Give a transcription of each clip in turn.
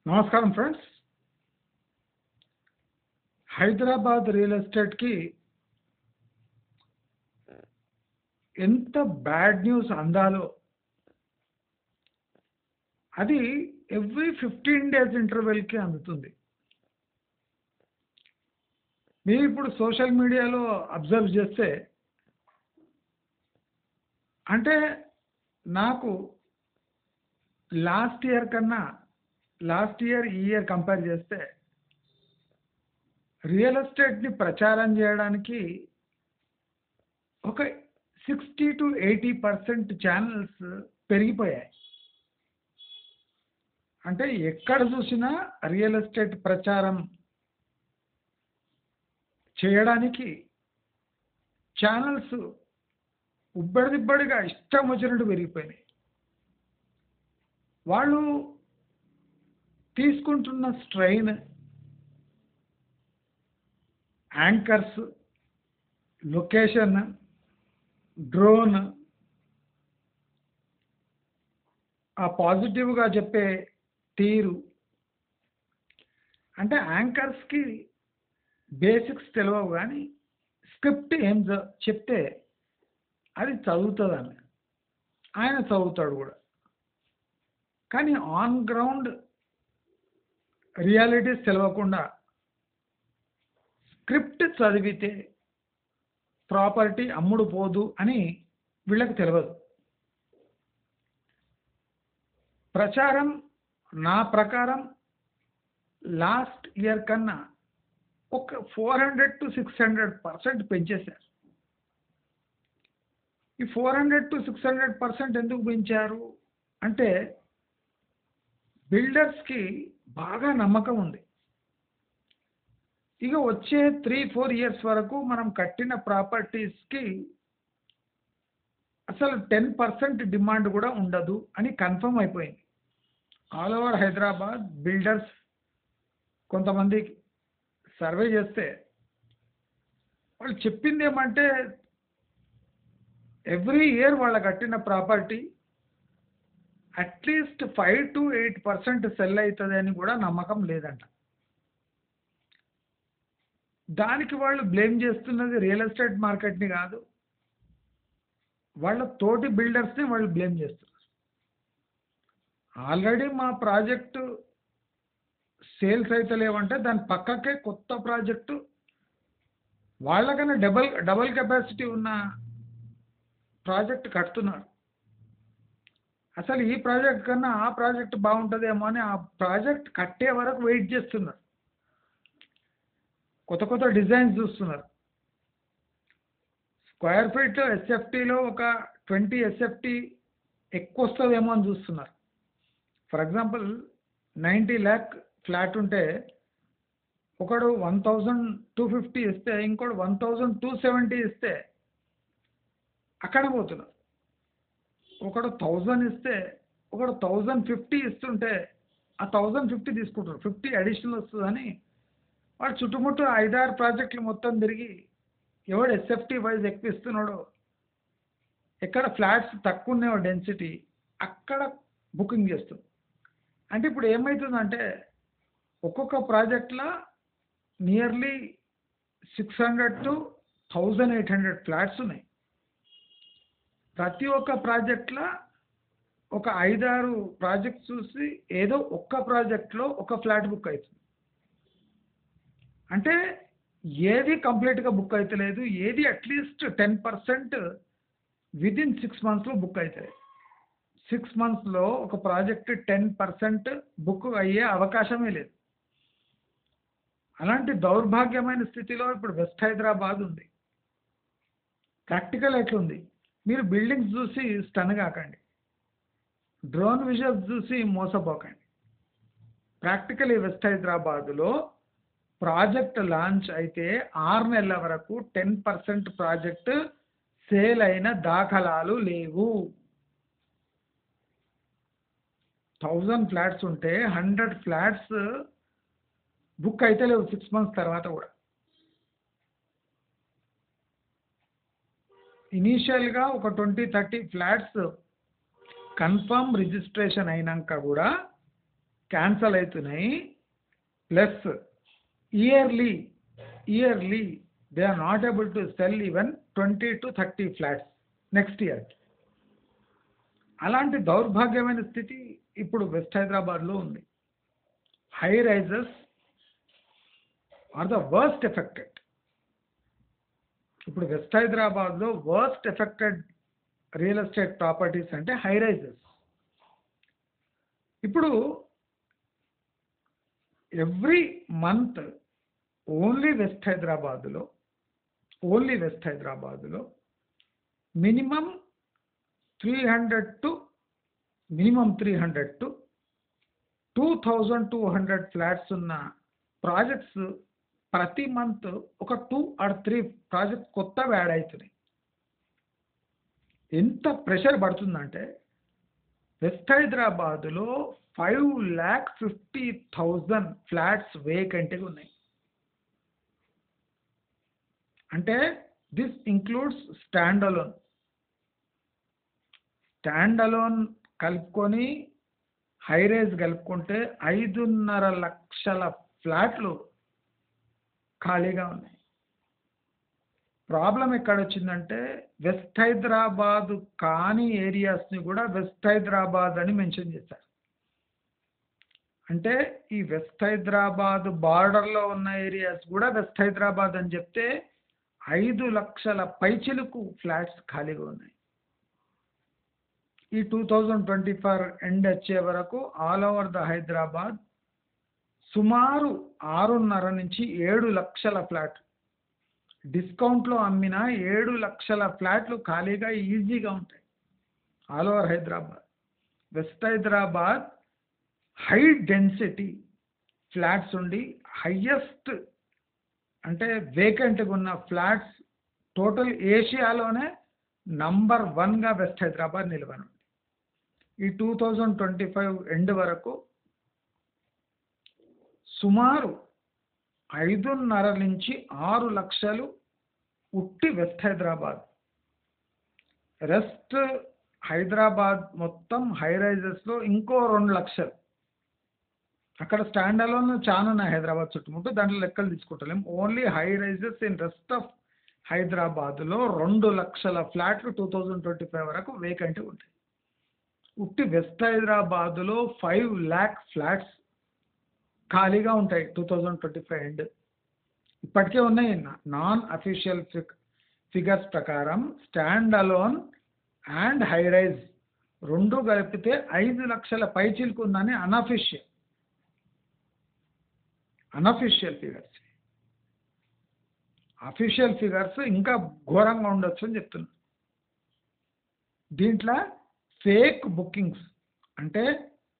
నమస్కారం friends. Hyderabad real ఎస్టేట్కి ఎంత bad news అందాలో అది ఎవ్రీ 15 డేస్ ఇంటర్వెల్కి అందుతుంది. మీరు ఇప్పుడు సోషల్ మీడియాలో అబ్జర్వ్ చేస్తే అంటే నాకు లాస్ట్ ఇయర్ ఈ ఇయర్ కంపేర్ చేస్తే రియల్ ఎస్టేట్ని ప్రచారం చేయడానికి ఒక 60 to 80% ఛానల్స్ పెరిగిపోయాయి. అంటే ఎక్కడ చూసినా రియల్ ఎస్టేట్ ప్రచారం చేయడానికి ఛానల్స్ ఉబ్బడిదిబ్బడిగా ఇష్టం వచ్చినట్టు పెరిగిపోయినాయి. వాళ్ళు తీసుకుంటున్న స్ట్రెయిన్, యాంకర్స్, లొకేషన్, డ్రోన్, ఆ పాజిటివ్గా చెప్పే తీరు, అంటే యాంకర్స్కి బేసిక్స్ తెలియవు కానీ స్క్రిప్ట్ ఏం చెప్తే అది చదువుతుందని ఆయన చదువుతాడు కూడా. కానీ ఆన్ గ్రౌండ్ రియాలిటీస్ తెలియకుండా స్క్రిప్ట్ చదివితే ప్రాపర్టీ అమ్ముడు పోదు అని వీళ్ళకి తెలియదు. ప్రచారం నా ప్రకారం లాస్ట్ ఇయర్ కన్నా ఒక 400 to 600% పెంచేశారు. ఈ 400 to 600% ఎందుకు పెంచారు అంటే బిల్డర్స్కి బాగా నమ్మకం ఉంది. ఇక వచ్చే 3-4 ఇయర్స్ వరకు మనం కట్టిన ప్రాపర్టీస్కి అసలు 10% డిమాండ్ కూడా ఉండదు అని కన్ఫర్మ్ అయిపోయింది. ఆల్ ఓవర్ హైదరాబాద్ బిల్డర్స్ కొంతమంది సర్వే చేస్తే వాళ్ళు చెప్పింది ఏమంటే ఎవ్రీ ఇయర్ వాళ్ళ కట్టిన ప్రాపర్టీ అట్లీస్ట్ 5 to 8% సెల్ అవుతుంది అని కూడా నమ్మకం లేదంట. దానికి వాళ్ళు బ్లేమ్ చేస్తున్నది రియల్ ఎస్టేట్ మార్కెట్ని కాదు, వాళ్ళ తోటి బిల్డర్స్ని వాళ్ళు బ్లేమ్ చేస్తున్నారు. ఆల్రెడీ మా ప్రాజెక్టు సేల్స్ అయితే లేవంటే దాని పక్కకే కొత్త ప్రాజెక్టు వాళ్ళకన్నా డబల్ కెపాసిటీ ఉన్న ప్రాజెక్ట్ కడుతున్నారు. అసలు ఈ ప్రాజెక్ట్ కన్నా ఆ ప్రాజెక్ట్ బాగుంటుందేమో అని ఆ ప్రాజెక్ట్ కట్టే వరకు వెయిట్ చేస్తున్నారు. కొత్త డిజైన్స్ చూస్తున్నారు. స్క్వేర్ ఫీట్ ఎస్ఎఫ్టీలో ఒక 20 SFT ఎక్కువ వస్తుందేమో అని చూస్తున్నారు. ఫర్ ఎగ్జాంపుల్ 90 lakh ఫ్లాట్ ఉంటే ఒకడు 1250 ఇస్తే ఇంకోటి 1270 ఇస్తే అక్కడ పోతున్నారు. ఒకడు 1000 ఇస్తే ఒకడు 1050 ఇస్తుంటే ఆ 1050 తీసుకుంటారు, 50 అడిషనల్ వస్తుందని వాడు చుట్టుముట్టు 5-6 ప్రాజెక్టులు మొత్తం తిరిగి ఎవడు ఎస్ఎఫ్టీ వైజ్ ఎక్కువ ఇస్తున్నాడో, ఎక్కడ ఫ్లాట్స్ తక్కువ ఉన్నాయో డెన్సిటీ అక్కడ బుకింగ్ చేస్తుంది. అంటే ఇప్పుడు ఏమవుతుందంటే ఒక్కొక్క ప్రాజెక్ట్లో నియర్లీ 600 to 1800 ఫ్లాట్స్ ఉన్నాయి. ప్రతి ఒక్క ప్రాజెక్ట్లో ఒక 5-6 ప్రాజెక్ట్స్ చూసి ఏదో ఒక్క ప్రాజెక్ట్లో ఒక ఫ్లాట్ బుక్ అవుతుంది. అంటే ఏది కంప్లీట్గా బుక్ అవుతలేదు, ఏది అట్లీస్ట్ 10% విదిన్ 6 monthsలో బుక్ అవుతుంది. 6 monthsలో ఒక ప్రాజెక్ట్ 10% బుక్ అయ్యే అవకాశమే లేదు. అలాంటి దౌర్భాగ్యమైన స్థితిలో ఇప్పుడు వెస్ట్ హైదరాబాద్ ఉంది. ప్రాక్టికల్ ఎట్లుంది? మీరు బిల్డింగ్స్ చూసి స్టన్ కాకండి, డ్రోన్ విజువల్స్ చూసి మోసపోకండి. ప్రాక్టికలీ వెస్ట్ హైదరాబాదులో ప్రాజెక్ట్ లాంచ్ అయితే 6 నెలల వరకు 10% ప్రాజెక్ట్ సేల్ అయిన దాఖలాలు లేవు. 1000 ఫ్లాట్స్ ఉంటే 100 ఫ్లాట్స్ బుక్ అయితే లేవు 6 months తర్వాత కూడా. ఇనీషియల్గా ఒక 20-30 ఫ్లాట్స్ కన్ఫర్మ్ రిజిస్ట్రేషన్ అయినాక కూడా క్యాన్సల్ అవుతున్నాయి. Plus yearly they are not able to sell even 20 to 30 flats next year. అలాంటి దౌర్భాగ్యమైన స్థితి ఇప్పుడు వెస్ట్ హైదరాబాద్లో ఉంది. High rises are the worst affected. ఇప్పుడు వెస్ట్ హైదరాబాద్లో worst affected real estate properties అంటే హై రైజెస్. ఇప్పుడు ఎవ్రీ మంత్ ఓన్లీ వెస్ట్ హైదరాబాద్లో మినిమం 300 to 2200 ఫ్లాట్స్ ఉన్న ప్రాజెక్ట్స్ ప్రతి మంత్ ఒక 2 or 3 ప్రాజెక్ట్ కొత్తవి యాడ్ అవుతున్నాయి. ఎంత ప్రెషర్ పడుతుందంటే వెస్ట్ హైదరాబాద్లో 5,50,000 ఫ్లాట్స్ వేకెంట్గా ఉన్నాయి. అంటే దిస్ ఇంక్లూడ్స్ స్టాండ్ అలోన్ కలుపుకొని హై రైజ్ కలుపుకుంటే 5.5 లక్షల ఫ్లాట్లు ఖాళీగా ఉన్నాయి. ప్రాబ్లం ఎక్కడ వచ్చిందంటే వెస్ట్ హైదరాబాద్ కాని ఏరియాస్ని కూడా వెస్ట్ హైదరాబాద్ అని మెన్షన్ చేశారు. అంటే ఈ వెస్ట్ హైదరాబాద్ బార్డర్లో ఉన్న ఏరియాస్ కూడా వెస్ట్ హైదరాబాద్ అని చెప్తే 5 లక్షల పైచిలుకు ఫ్లాట్స్ ఖాళీగా ఉన్నాయి. ఈ 2024 ఎండ్ వచ్చే వరకు ఆల్ ఓవర్ ద హైదరాబాద్ సుమారు 6.5 నుంచి 7 లక్షల ఫ్లాట్ డిస్కౌంట్లో అమ్మిన 7 లక్షల ఫ్లాట్లు ఖాళీగా ఈజీగా ఉంటాయి all over Hyderabad. West Hyderabad high density flats ఉండి హయ్యెస్ట్ అంటే వేకెంట్గా ఉన్న ఫ్లాట్స్ టోటల్ ఏషియాలోనే నంబర్ 1గా వెస్ట్ హైదరాబాద్ నిలవనుంది. ఈ 2025 ఎండ్ వరకు సుమారు 5.5 నుంచి 6 లక్షలు ఉట్టి వెస్ట్ హైదరాబాద్. రెస్ట్ హైదరాబాద్ మొత్తం హై రైజెస్లో ఇంకో 2 లక్షలు. అక్కడ స్టాండ్ అలోన్ చాలా ఉన్నాయి హైదరాబాద్ చుట్టుముట్టు, దాంట్లో లెక్కలు తీసుకుంటలేం. Only high rises in rest of హైదరాబాద్లో 2 లక్షల ఫ్లాట్లు 2025 వరకు వేకెంట్ ఉంటాయి. ఉట్టి వెస్ట్ హైదరాబాద్లో 5 lakh ఫ్లాట్స్ ఖాళీగా ఉంటాయి 2025 ఎండ్. ఇప్పటికే ఉన్నాయి. నాన్ అఫీషియల్ ఫిగర్స్ ప్రకారం stand alone and high rise 2 కలిపితే 5 లక్షల పైచిలుకు ఉందని అనఫీషియల్ ఫిగర్స్. అఫీషియల్ ఫిగర్స్ ఇంకా ఘోరంగా ఉండొచ్చు అని చెప్తున్నా. దీంట్లో ఫేక్ బుకింగ్స్ అంటే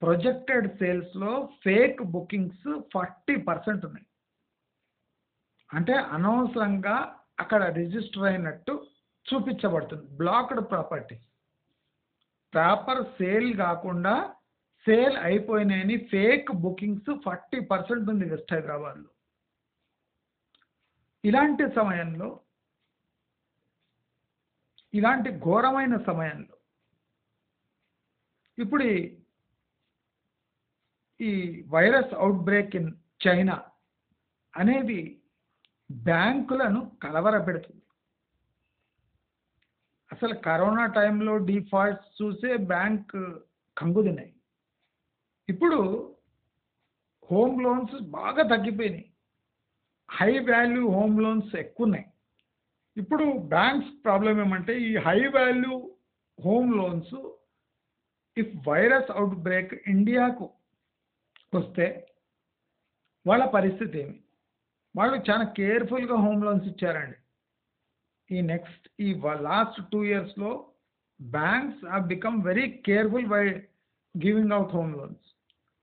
ప్రొజెక్టెడ్ సేల్స్లో ఫేక్ బుకింగ్స్ 40% ఉన్నాయి. అంటే అనవసరంగా అక్కడ రిజిస్టర్ అయినట్టు చూపించబడుతుంది. బ్లాక్డ్ ప్రాపర్టీ ప్రాపర్ సేల్ కాకుండా సేల్ అయిపోయినాయని ఫేక్ బుకింగ్స్ 40% ఉంది వెస్ట్ హైదరాబాద్లో. ఇలాంటి ఘోరమైన సమయంలో ఇప్పుడు ఈ virus out break in China అనేది బ్యాంకులను కలవరపెడుతుంది. అసలు కరోనా టైంలో డిఫాల్ట్స్ చూసే బ్యాంక్ కంగుదినాయి. ఇప్పుడు హోమ్ లోన్స్ బాగా తగ్గిపోయినాయి. హై వాల్యూ హోమ్ లోన్స్ ఎక్కువ ఉన్నాయి. ఇప్పుడు బ్యాంక్స్ ప్రాబ్లం ఏమంటే ఈ high value home loans if virus out break ఇండియాకు వస్తే వాళ్ళ పరిస్థితి ఏమి? వాళ్ళు చాలా కేర్ఫుల్గా హోమ్ లోన్స్ ఇచ్చారండి. ఈ లాస్ట్ 2 yearsలో banks have become very careful by giving out home loans.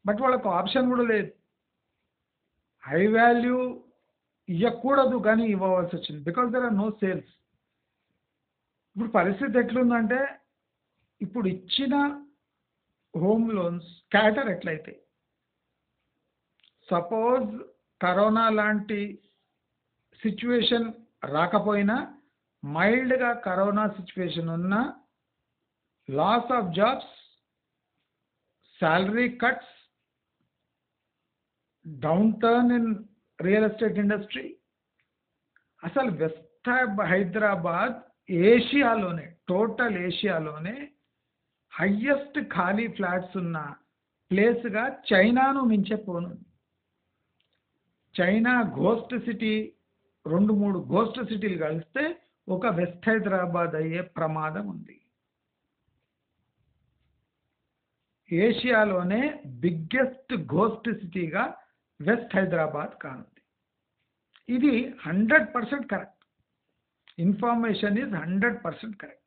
But వాళ్ళకు ఆప్షన్ కూడా లేదు. హై వాల్యూ ఇవ్వకూడదు కానీ ఇవ్వవలసి వచ్చింది because there are no sales. ఇప్పుడు పరిస్థితి ఎట్లుందంటే ఇప్పుడు ఇచ్చిన హోమ్ లోన్స్ స్కాటర్ ఎట్లయితే సపోజ్ కరోనా లాంటి సిచ్యువేషన్ రాకపోయినా మైల్డ్గా కరోనా సిచ్యువేషన్ ఉన్న loss of jobs, salary cuts, downturn in real estate industry. అసలు వెస్ట్ హైదరాబాద్ ఏషియాలోనే, టోటల్ ఏషియాలోనే హయ్యెస్ట్ ఖాళీ ఫ్లాట్స్ ఉన్న ప్లేస్గా చైనాను మించే పోను. చైనా గోస్ట్ సిటీ, 2-3 గోస్ట్ సిటీలు కలిస్తే ఒక వెస్ట్ హైదరాబాద్ అయ్యే ప్రమాదం ఉంది. ఏషియాలోనే బిగ్గెస్ట్ గోస్ట్ సిటీగా వెస్ట్ హైదరాబాద్ కానుంది. ఇది 100% కరెక్ట్. Information is 100% correct.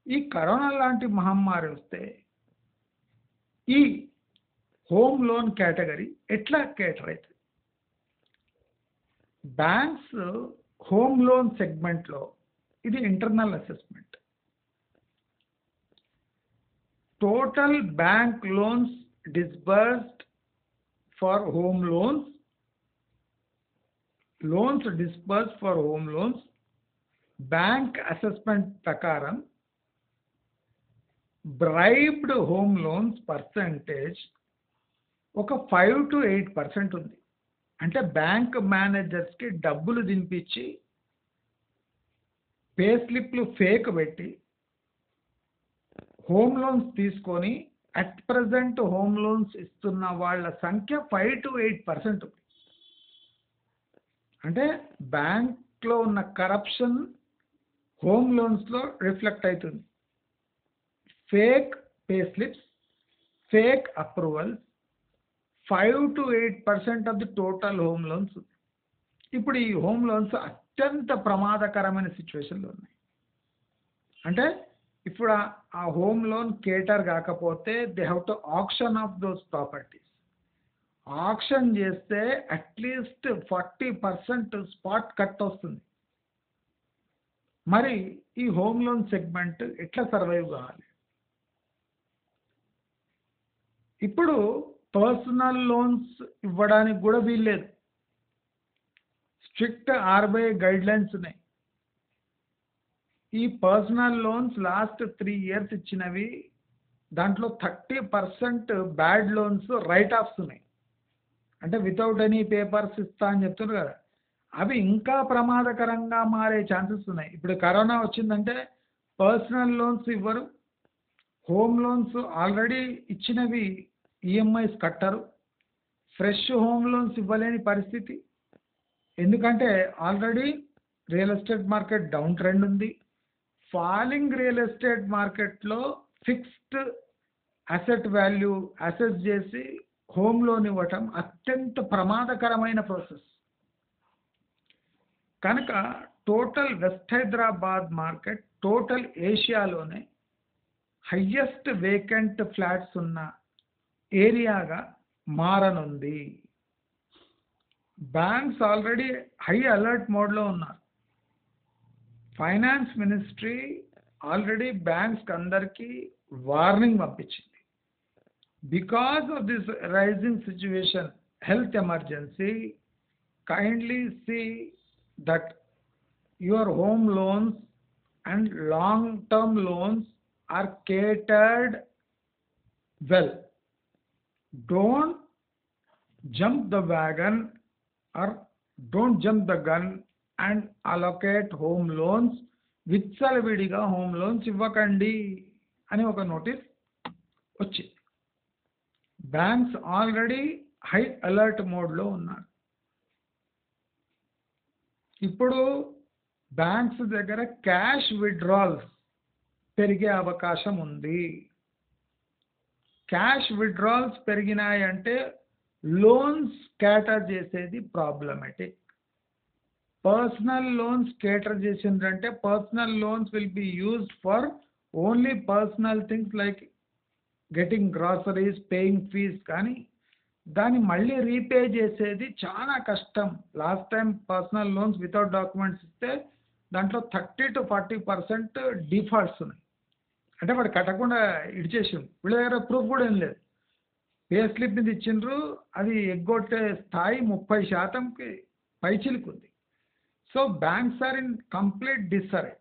ఈ కరోనా లాంటి మహమ్మారి వస్తే ఈ హోమ్ లోన్ కేటగిరీ ఎట్లా కేటర్ అవుతుంది? బ్యాంక్స్ హోమ్ లోన్ సెగ్మెంట్లో ఇది internal assessment. Total bank loans disbursed for home loans, loans disbursed for home loans bank assessment ప్రకారం బ్రైబ్డ్ హోమ్ లోన్స్ పర్సంటేజ్ ఒక 5 to 8% ఉంది. అంటే బ్యాంక్ మేనేజర్స్కి డబ్బులు దింపించి పే స్లిప్లు ఫేక్ పెట్టి హోమ్ లోన్స్ తీసుకొని అట్ ప్రజెంట్ హోమ్ లోన్స్ ఇస్తున్న వాళ్ళ సంఖ్య 5 to 8% ఉంది. అంటే బ్యాంక్లో ఉన్న కరప్షన్ హోమ్ లోన్స్లో రిఫ్లెక్ట్ అవుతుంది. Fake pay slips, fake approvals 5 to 8% of the total home loans. ఇప్పుడు ఈ హోమ్ లోన్స్ అత్యంత ప్రమాదకరమైన సిచ్యువేషన్లో ఉన్నాయి. అంటే ఇప్పుడు ఆ హోమ్ లోన్ కేటర్ కాకపోతే they have to auction of those properties. Auction చేస్తే అట్లీస్ట్ 40% స్పాట్ కట్ వస్తుంది. మరి ఈ హోమ్ లోన్ సెగ్మెంట్ ఎట్లా సర్వైవ్ కావాలి? ఇప్పుడు పర్సనల్ లోన్స్ ఇవ్వడానికి కూడా వీల్లేదు. స్ట్రిక్ట్ ఆర్బీఐ గైడ్ లైన్స్ ఉన్నాయి. ఈ పర్సనల్ లోన్స్ లాస్ట్ 3 years ఇచ్చినవి, దాంట్లో 30% బ్యాడ్ లోన్స్ రైట్ ఆఫ్స్ ఉన్నాయి. అంటే వితౌట్ ఎనీ పేపర్స్ ఇస్తా అని చెప్తున్నారు కదా, అవి ఇంకా ప్రమాదకరంగా మారే ఛాన్సెస్ ఉన్నాయి. ఇప్పుడు కరోనా వచ్చిందంటే పర్సనల్ లోన్స్ ఇవ్వరు, హోమ్ లోన్స్ ఆల్రెడీ ఇచ్చినవి ఈఎంఐస్ కట్టరు, ఫ్రెష్ హోమ్ లోన్స్ ఇవ్వలేని పరిస్థితి. ఎందుకంటే already real estate market down trend ఉంది. ఫాలింగ్ రియల్ ఎస్టేట్ మార్కెట్లో ఫిక్స్డ్ అసెట్ వాల్యూ అసెస్ చేసి హోమ్ లోన్ ఇవ్వటం అత్యంత ప్రమాదకరమైన ప్రాసెస్. కనుక total west Hyderabad market total ఏషియాలోనే హయ్యెస్ట్ వేకెంట్ ఫ్లాట్స్ ఉన్న ఏరియాగా మారనుంది. బ్యాంక్స్ ఆల్రెడీ హై అలర్ట్ మోడ్లో ఉన్నారు. ఫైనాన్స్ మినిస్ట్రీ ఆల్రెడీ బ్యాంక్స్ అందరికీ వార్నింగ్ పంపించింది. Because of this rising situation, health emergency, kindly see that your home loans and long term loans are catered well. Don't jump the wagon or don't jump the gun and allocate home loans. విచ్చలవిడిగా home loans ఇవ్వకండి అని ఒక notice వచ్చింది. Banks already high alert మోడ్లో ఉన్నారు. ఇప్పుడు banks దగ్గర cash withdrawals పెరిగే అవకాశం ఉంది. క్యాష్ విత్డ్రాల్స్ పెరిగినాయంటే లోన్స్ కేటర్ చేసేది ప్రాబ్లమేటిక్. పర్సనల్ లోన్స్ కేటర్ చేసిందంటే personal loans will be used for only personal things like getting groceries, paying fees. కానీ దాన్ని మళ్ళీ రీపే చేసేది చాలా కష్టం. Last time personal loans without documents ఇస్తే దాంట్లో 30 to 40% డిఫాల్ట్స్ ఉన్నాయి. అంటే వాడు కట్టకుండా ఇడిచేసిండు, వీళ్ళ దగ్గర ప్రూఫ్ కూడా ఏం లేదు. పే స్లిప్ మీద ఇచ్చిండ్రు, అది ఎగ్గొట్టే స్థాయి 30%కి పైచిలుకుంది. So banks are in complete disarray.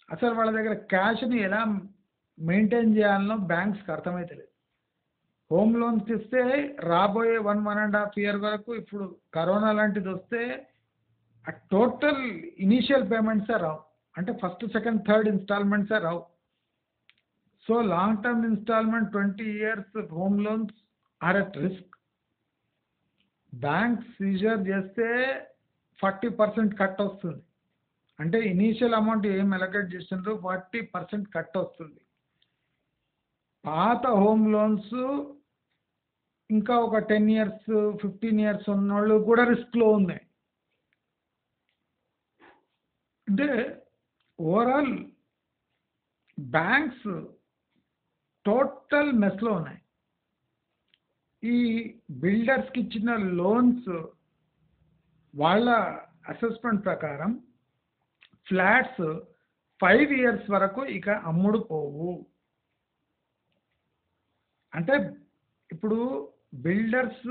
అసలు వాళ్ళ దగ్గర క్యాష్ని ఎలా మెయింటైన్ చేయాలనో బ్యాంక్స్కి అర్థమైతలేదు. హోమ్ లోన్స్ ఇస్తే రాబోయే 1.5 ఇయర్ వరకు ఇప్పుడు కరోనా లాంటిది వస్తే ఆ టోటల్ ఇనీషియల్ పేమెంట్సే రావు, అంటే ఫస్ట్ సెకండ్ థర్డ్ ఇన్స్టాల్మెంట్సే రావు. So long term instalment 20 years home loans are at risk. Bank seizure చేస్తే 40% కట్ వస్తుంది, అంటే ఇనీషియల్ అమౌంట్ ఏం అలొకేట్ చేసిండ్రో 40% కట్ వస్తుంది. పాత హోమ్ లోన్స్ ఇంకా ఒక 10 ఇయర్స్ 15 ఇయర్స్ ఉన్నోళ్ళు కూడా రిస్క్లో ఉన్నాయి. అంటే ఓవరాల్ బ్యాంక్స్ టోటల్ మెస్లో ఉన్నాయి. ఈ బిల్డర్స్కి ఇచ్చిన లోన్స్ వాళ్ళ అసెస్మెంట్ ప్రకారం ఫ్లాట్స్ 5 ఇయర్స్ వరకు ఇక అమ్ముడు పోవు. అంటే ఇప్పుడు బిల్డర్స్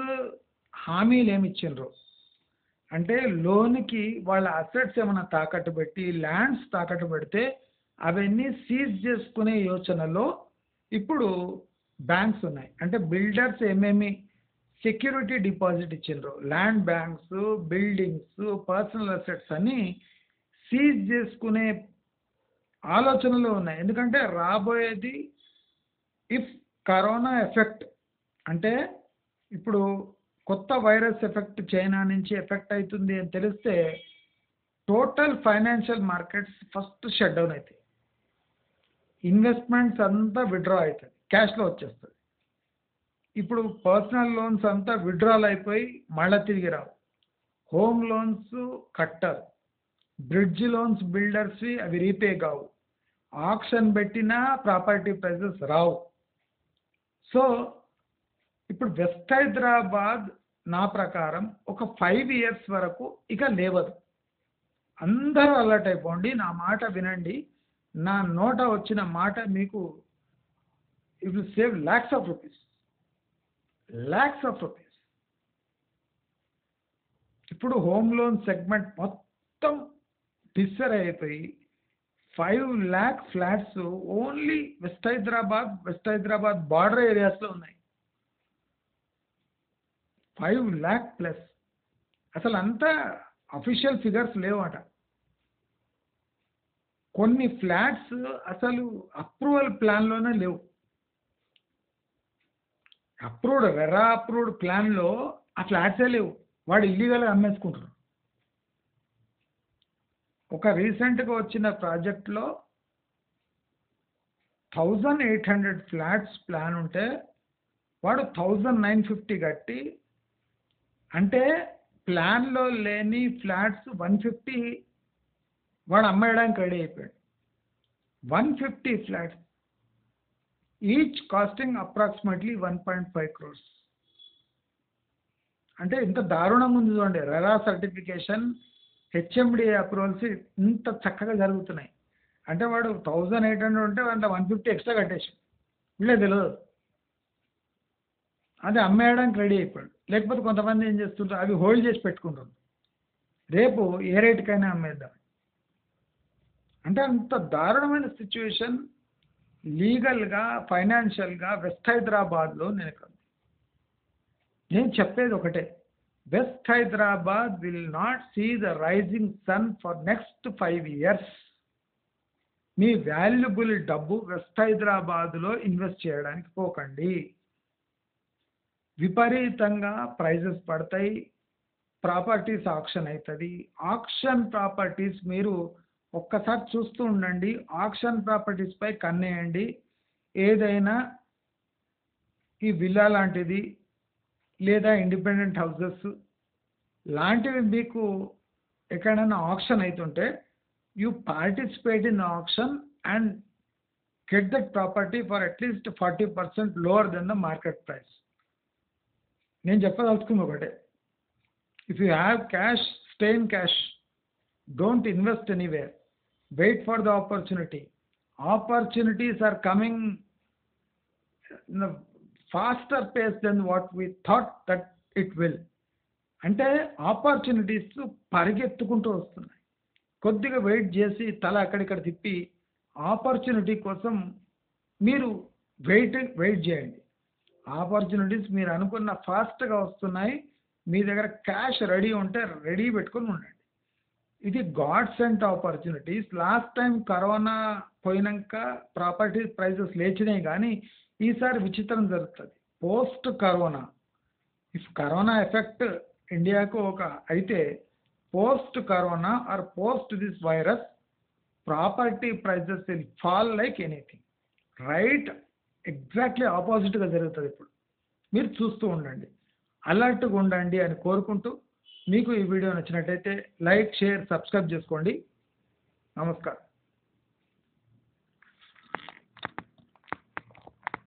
హామీలు ఏమి ఇచ్చిండ్రు అంటే లోన్కి వాళ్ళ అసెట్స్ ఏమైనా తాకట్టు పెట్టి ల్యాండ్స్ తాకట్టు పెడితే అవన్నీ సీజ్ చేసుకునే యోచనలో ఇప్పుడు బ్యాంక్స్ ఉన్నాయి. అంటే బిల్డర్స్ ఏమేమి సెక్యూరిటీ డిపాజిట్ ఇచ్చిండ్రు, land banks, buildings, personal assets అని సీజ్ చేసుకునే ఆలోచనలో ఉన్నాయి. ఎందుకంటే రాబోయేది ఇఫ్ కరోనా ఎఫెక్ట్ అంటే ఇప్పుడు కొత్త వైరస్ ఎఫెక్ట్ చైనా నుంచి ఎఫెక్ట్ అవుతుంది అని తెలిస్తే total financial markets first shut down అవుతాయి, ఇన్వెస్ట్మెంట్స్ అంతా విత్డ్రా అవుతుంది, క్యాష్లో వచ్చేస్తుంది. ఇప్పుడు పర్సనల్ లోన్స్ అంతా విత్డ్రాల్ అయిపోయి మళ్ళీ తిరిగి రావు. హోమ్ లోన్స్ కట్టర్, బ్రిడ్జ్ లోన్స్ బిల్డర్స్వి అవి రీపే కావు, ఆక్షన్ పెట్టినా ప్రాపర్టీ ప్రైజెస్ రావు. సో ఇప్పుడు వెస్ట్ హైదరాబాద్ నా ప్రకారం ఒక 5 ఇయర్స్ వరకు ఇక లేవదు. అందరూ అలర్ట్ అయిపోండి, నా మాట వినండి. నా నోట వచ్చిన మాట మీకు it will save lakhs of rupees. ఇప్పుడు హోమ్ లోన్ సెగ్మెంట్ మొత్తం డిస్సర్ అయిపోయి 5 lakh flats only west Hyderabad border ఏరియాస్లో ఉన్నాయి. 5 lakh ప్లస్. అసలు అంతా అఫీషియల్ ఫిగర్స్ లేవట. కొన్ని ఫ్లాట్స్ అసలు అప్రూవల్ ప్లాన్లోనే లేవు. రెరా అప్రూవ్డ్ ప్లాన్లో ఆ ఫ్లాట్సే లేవు, వాడు ఇల్లీగల్గా అమ్మేసుకుంటారు. ఒక రీసెంట్గా వచ్చిన ప్రాజెక్ట్లో 1800 ఫ్లాట్స్ ప్లాన్ ఉంటే వాడు 1950 కట్టి, అంటే ప్లాన్లో లేని ఫ్లాట్స్ 150 వాడు అమ్మేయడానికి రెడీ అయిపోయాడు. 150 flats each costing approximately 1.5 crores. అంటే ఇంత దారుణంగా ఉంది చూడండి. రెరా సర్టిఫికేషన్, హెచ్ఎండిఏ అప్రూవల్స్ ఇంత చక్కగా జరుగుతున్నాయి. అంటే వాడు 1800 ఉంటే వాడు 150 ఎక్స్ట్రా కట్టేసి వీళ్ళే తెలియదు, అది అమ్మేయడానికి రెడీ అయిపోయాడు. లేకపోతే కొంతమంది ఏం చేస్తుంటారు, అవి హోల్డ్ చేసి పెట్టుకుంటారు, రేపు ఏ రేటుకైనా అమ్మేద్దాం. అంటే అంత దారుణమైన సిచ్యువేషన్ లీగల్గా ఫైనాన్షియల్గా వెస్ట్ హైదరాబాద్లో నేను చెప్పేది ఒకటే, west Hyderabad will not see the rising sun for next 5 years. మీ వాల్యుబుల్ డబ్బు వెస్ట్ హైదరాబాద్లో ఇన్వెస్ట్ చేయడానికి పోకండి. విపరీతంగా ప్రైజెస్ పడతాయి, ప్రాపర్టీస్ ఆక్షన్ అవుతుంది. ఆక్షన్ ప్రాపర్టీస్ మీరు ఒక్కసారి చూస్తూ ఉండండి, ఆక్షన్ ప్రాపర్టీస్పై కన్నేయండి. ఏదైనా ఈ విల్లా లాంటిది లేదా ఇండిపెండెంట్ హౌసెస్ లాంటివి మీకు ఎక్కడైనా ఆక్షన్ అవుతుంటే you participate in auction and get that property for at least 40% lower than the market price. నేను చెప్పదలుచుకుంది ఒకటే, if you have cash, stay in cash, don't invest anywhere, wait for the opportunity. Opportunities are coming in a faster pace than what we thought that it will. అంటే opportunities పరిగెత్తుకుంటూ వస్తున్నాయి. కొద్దిగా wait చేసి తల అక్కడిక్కడ తిప్పి ఆపర్చునిటీ కోసం మీరు వెయిట్ చేయండి. ఆపర్చునిటీస్ మీరు అనుకున్న ఫాస్ట్గా వస్తున్నాయి. మీ దగ్గర క్యాష్ రెడీ ఉంటే రెడీ పెట్టుకొని ఉండండి. ఇది God sent opportunities. Last time corona పోయినాక ప్రాపర్టీ ప్రైజెస్ లేచినాయి, కానీ ఈసారి విచిత్రం జరుగుతుంది. Post corona, if corona effect ఇండియాకు అయితే post corona or post this virus property prices will fall like anything. Right, exactly ఆపోజిట్గా జరుగుతుంది. ఇప్పుడు మీరు చూస్తూ ఉండండి, అలర్ట్గా ఉండండి అని కోరుకుంటూ, మీకు ఈ వీడియో నచ్చినట్టయితే లైక్, షేర్, సబ్స్క్రైబ్ చేసుకోండి. నమస్కారం.